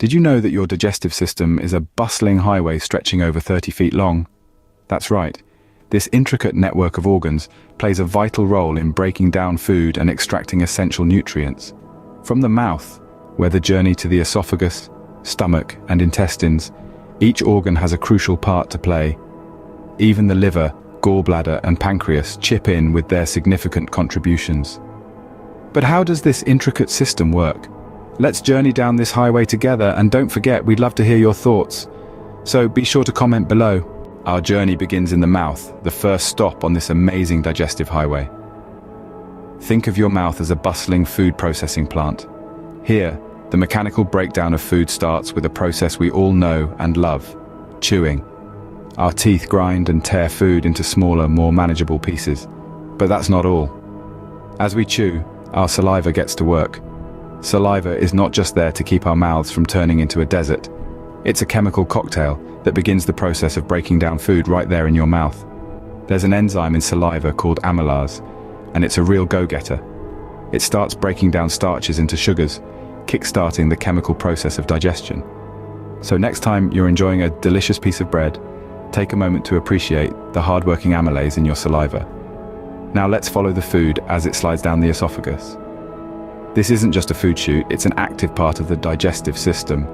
Did you know that your digestive system is a bustling highway stretching over 30 feet long? That's right. This intricate network of organs plays a vital role in breaking down food and extracting essential nutrients. From the mouth, where the journey to the esophagus, stomach, and intestines, each organ has a crucial part to play. Even the liver, gallbladder, and pancreas chip in with their significant contributions. But how does this intricate system work? Let's journey down this highway together, and don't forget, we'd love to hear your thoughts. So be sure to comment below. Our journey begins in the mouth, the first stop on this amazing digestive highway. Think of your mouth as a bustling food processing plant. Here, the mechanical breakdown of food starts with a process we all know and love: chewing. Our teeth grind and tear food into smaller, more manageable pieces. But that's not all. As we chew, our saliva gets to work. Saliva is not just there to keep our mouths from turning into a desert. It's a chemical cocktail that begins the process of breaking down food right there in your mouth. There's an enzyme in saliva called amylase, and it's a real go-getter. It starts breaking down starches into sugars, kick-starting the chemical process of digestion. So next time you're enjoying a delicious piece of bread, take a moment to appreciate the hard-working amylase in your saliva. Now let's follow the food as it slides down the esophagus. This isn't just a food chute, it's an active part of the digestive system.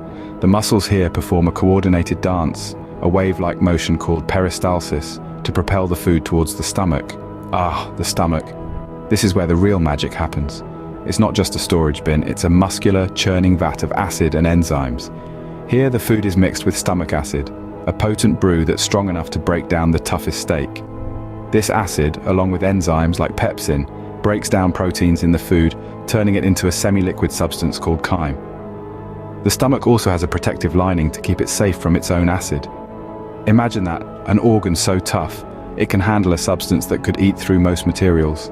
The muscles here perform a coordinated dance, a wave-like motion called peristalsis, to propel the food towards the stomach. The stomach. This is where the real magic happens. It's not just a storage bin, it's a muscular, churning vat of acid and enzymes. Here the food is mixed with stomach acid, a potent brew that's strong enough to break down the toughest steak. This acid, along with enzymes like pepsin, breaks down proteins in the food, turning it into a semi-liquid substance called chyme. The stomach also has a protective lining to keep it safe from its own acid. Imagine that, an organ so tough, it can handle a substance that could eat through most materials.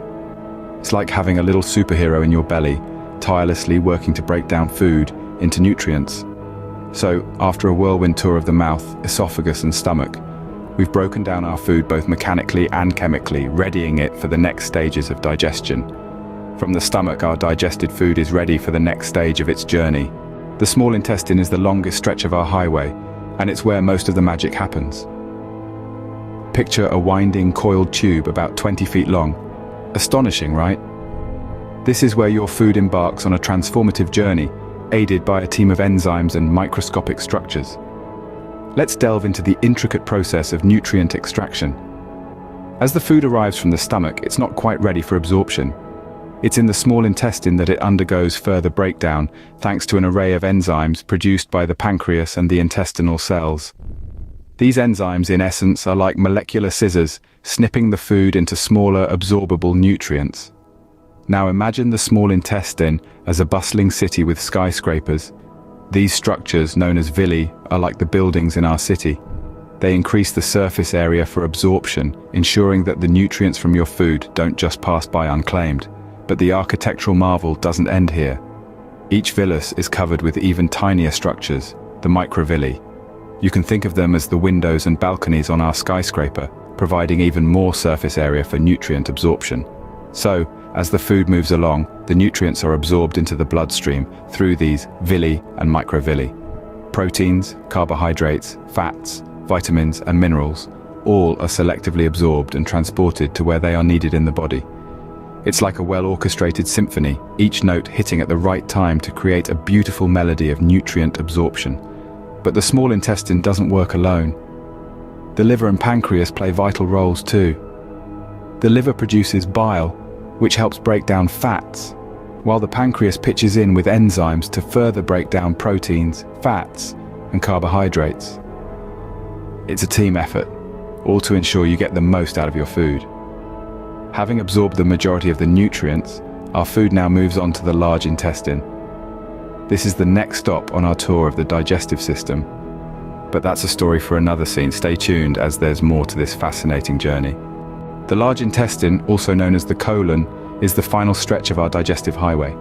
It's like having a little superhero in your belly, tirelessly working to break down food into nutrients. So, after a whirlwind tour of the mouth, esophagus, and stomach, we've broken down our food both mechanically and chemically, readying it for the next stages of digestion. From the stomach, our digested food is ready for the next stage of its journey. The small intestine is the longest stretch of our highway, and it's where most of the magic happens. Picture a winding, coiled tube about 20 feet long. Astonishing, right? This is where your food embarks on a transformative journey, aided by a team of enzymes and microscopic structures. Let's delve into the intricate process of nutrient extraction. As the food arrives from the stomach, it's not quite ready for absorption. It's in the small intestine that it undergoes further breakdown, thanks to an array of enzymes produced by the pancreas and the intestinal cells. These enzymes, in essence, are like molecular scissors, snipping the food into smaller, absorbable nutrients. Now imagine the small intestine as a bustling city with skyscrapers. These structures, known as villi, are like the buildings in our city. They increase the surface area for absorption, ensuring that the nutrients from your food don't just pass by unclaimed. But the architectural marvel doesn't end here. Each villus is covered with even tinier structures, the microvilli. You can think of them as the windows and balconies on our skyscraper, providing even more surface area for nutrient absorption. So, as the food moves along, the nutrients are absorbed into the bloodstream through these villi and microvilli. Proteins, carbohydrates, fats, vitamins, and minerals, all are selectively absorbed and transported to where they are needed in the body. It's like a well-orchestrated symphony, each note hitting at the right time to create a beautiful melody of nutrient absorption. But the small intestine doesn't work alone. The liver and pancreas play vital roles too. The liver produces bile, which helps break down fats, while the pancreas pitches in with enzymes to further break down proteins, fats, and carbohydrates. It's a team effort, all to ensure you get the most out of your food. Having absorbed the majority of the nutrients, our food now moves on to the large intestine. This is the next stop on our tour of the digestive system. But that's a story for another scene. Stay tuned, as there's more to this fascinating journey. The large intestine, also known as the colon, is the final stretch of our digestive highway.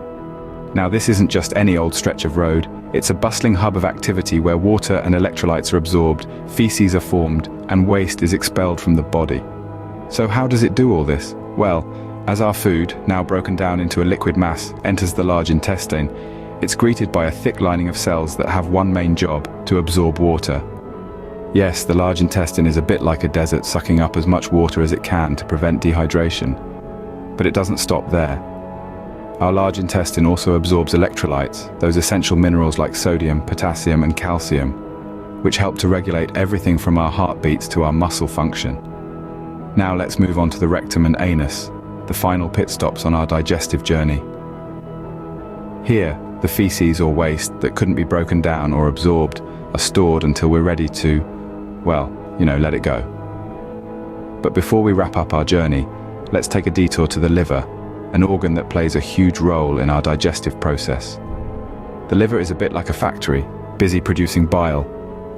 Now, this isn't just any old stretch of road. It's a bustling hub of activity where water and electrolytes are absorbed, feces are formed, and waste is expelled from the body. So how does it do all this? Well, as our food, now broken down into a liquid mass, enters the large intestine, It's greeted by a thick lining of cells that have one main job: to absorb water. Yes, the large intestine is a bit like a desert, sucking up as much water as it can to prevent dehydration. But it doesn't stop there. Our large intestine also absorbs electrolytes, those essential minerals like sodium, potassium, and calcium, which help to regulate everything from our heartbeats to our muscle function. Now let's move on to the rectum and anus, the final pit stops on our digestive journey. Here, the feces or waste that couldn't be broken down or absorbed are stored until we're ready to, well, let it go. But before we wrap up our journey, let's take a detour to the liver, an organ that plays a huge role in our digestive process. The liver is a bit like a factory, busy producing bile,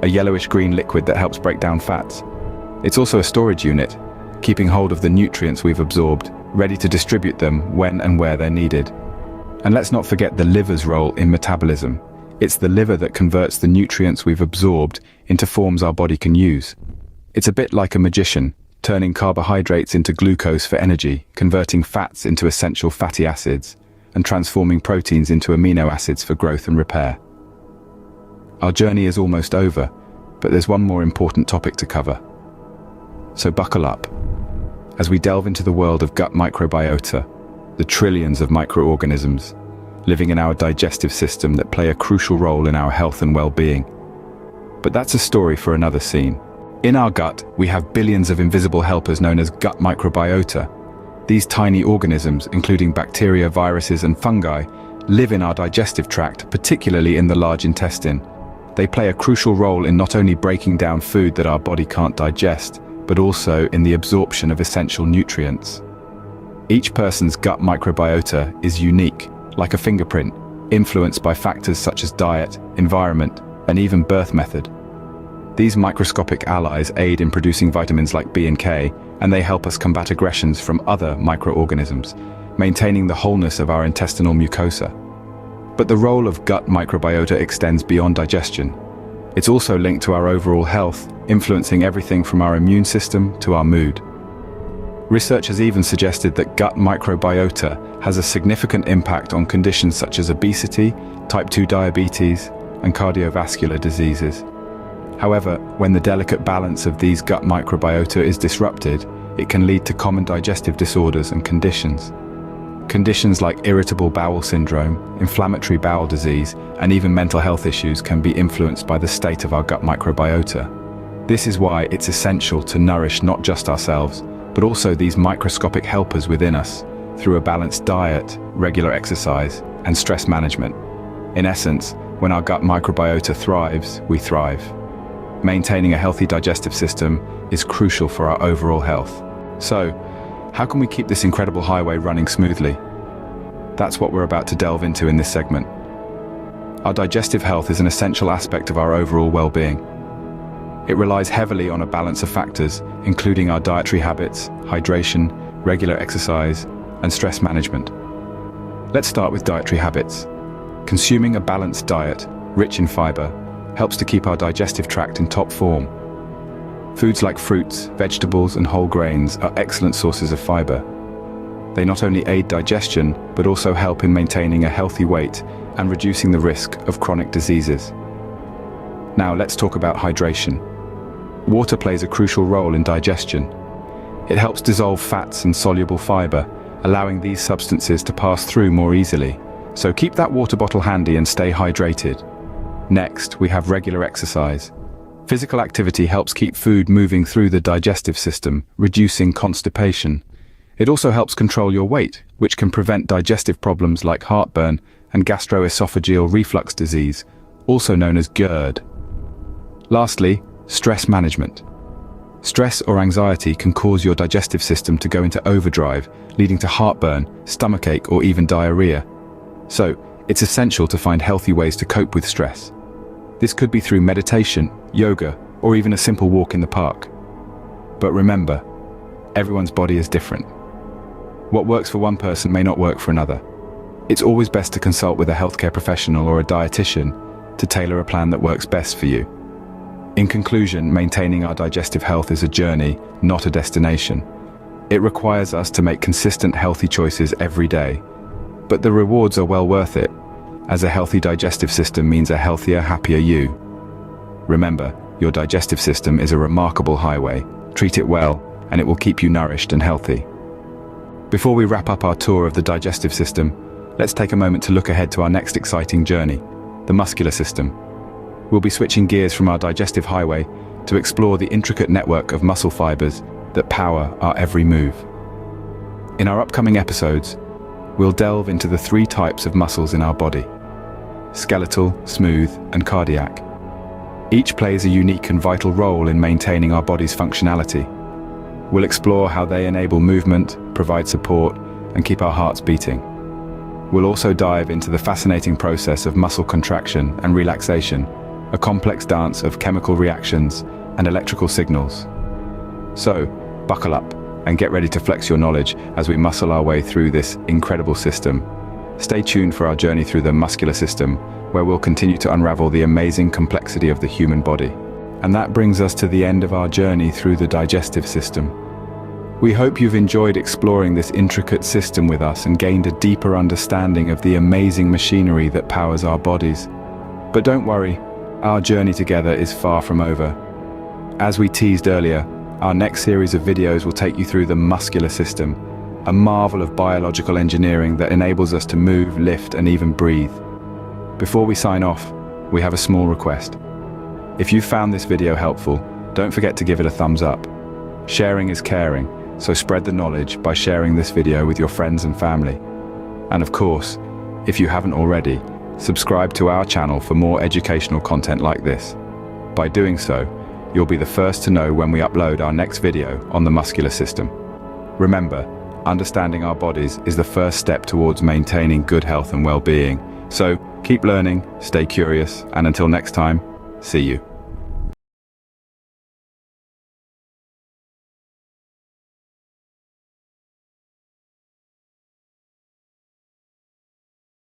a yellowish-green liquid that helps break down fats. It's also a storage unit, keeping hold of the nutrients we've absorbed, ready to distribute them when and where they're needed. And let's not forget the liver's role in metabolism. It's the liver that converts the nutrients we've absorbed into forms our body can use. It's a bit like a magician, turning carbohydrates into glucose for energy, converting fats into essential fatty acids, and transforming proteins into amino acids for growth and repair. Our journey is almost over, but there's one more important topic to cover. So buckle up, as we delve into the world of gut microbiota, the trillions of microorganisms living in our digestive system that play a crucial role in our health and well-being. But that's a story for another scene. In our gut, we have billions of invisible helpers known as gut microbiota. These tiny organisms, including bacteria, viruses, and fungi, live in our digestive tract, particularly in the large intestine. They play a crucial role in not only breaking down food that our body can't digest, but also in the absorption of essential nutrients. Each person's gut microbiota is unique, like a fingerprint, influenced by factors such as diet, environment, and even birth method. These microscopic allies aid in producing vitamins like B and K, and they help us combat aggressions from other microorganisms, maintaining the wholeness of our intestinal mucosa. But the role of gut microbiota extends beyond digestion. It's also linked to our overall health, influencing everything from our immune system to our mood. Research has even suggested that gut microbiota has a significant impact on conditions such as obesity, type 2 diabetes, and cardiovascular diseases. However, when the delicate balance of these gut microbiota is disrupted, it can lead to common digestive disorders and conditions. Conditions like irritable bowel syndrome, inflammatory bowel disease, and even mental health issues can be influenced by the state of our gut microbiota. This is why it's essential to nourish not just ourselves, but also these microscopic helpers within us through a balanced diet, regular exercise, and stress management. In essence, when our gut microbiota thrives, we thrive. Maintaining a healthy digestive system is crucial for our overall health. So, how can we keep this incredible highway running smoothly? That's what we're about to delve into in this segment. Our digestive health is an essential aspect of our overall well-being. It relies heavily on a balance of factors, including our dietary habits, hydration, regular exercise, and stress management. Let's start with dietary habits. Consuming a balanced diet, rich in fiber, helps to keep our digestive tract in top form. Foods like fruits, vegetables, and whole grains are excellent sources of fiber. They not only aid digestion, but also help in maintaining a healthy weight and reducing the risk of chronic diseases. Now let's talk about hydration. Water plays a crucial role in digestion. It helps dissolve fats and soluble fiber, allowing these substances to pass through more easily. So keep that water bottle handy and stay hydrated. Next, we have regular exercise. Physical activity helps keep food moving through the digestive system, reducing constipation. It also helps control your weight, which can prevent digestive problems like heartburn and gastroesophageal reflux disease, also known as GERD. Lastly, stress management. Stress or anxiety can cause your digestive system to go into overdrive, leading to heartburn, stomachache, or even diarrhea. So, it's essential to find healthy ways to cope with stress. This could be through meditation, yoga, or even a simple walk in the park. But remember, everyone's body is different. What works for one person may not work for another. It's always best to consult with a healthcare professional or a dietitian to tailor a plan that works best for you. In conclusion, maintaining our digestive health is a journey, not a destination. It requires us to make consistent, healthy choices every day. But the rewards are well worth it. as a healthy digestive system means a healthier, happier you. Remember, your digestive system is a remarkable highway. Treat it well, and it will keep you nourished and healthy. Before we wrap up our tour of the digestive system, let's take a moment to look ahead to our next exciting journey, the muscular system. We'll be switching gears from our digestive highway to explore the intricate network of muscle fibers that power our every move. In our upcoming episodes, we'll delve into the 3 types of muscles in our body: skeletal, smooth, and cardiac. Each plays a unique and vital role in maintaining our body's functionality. We'll explore how they enable movement, provide support, and keep our hearts beating. We'll also dive into the fascinating process of muscle contraction and relaxation, a complex dance of chemical reactions and electrical signals. So, buckle up and get ready to flex your knowledge as we muscle our way through this incredible system. Stay tuned for our journey through the muscular system, where we'll continue to unravel the amazing complexity of the human body. And that brings us to the end of our journey through the digestive system. We hope you've enjoyed exploring this intricate system with us and gained a deeper understanding of the amazing machinery that powers our bodies. But don't worry, our journey together is far from over. As we teased earlier, our next series of videos will take you through the muscular system, a marvel of biological engineering that enables us to move, lift, and even breathe. Before we sign off, we have a small request. If you found this video helpful, don't forget to give it a thumbs up. Sharing is caring, so spread the knowledge by sharing this video with your friends and family. And of course, if you haven't already, subscribe to our channel for more educational content like this. By doing so, you'll be the first to know when we upload our next video on the muscular system. Remember, understanding our bodies is the first step towards maintaining good health and well-being. So keep learning, stay curious, and until next time, see you.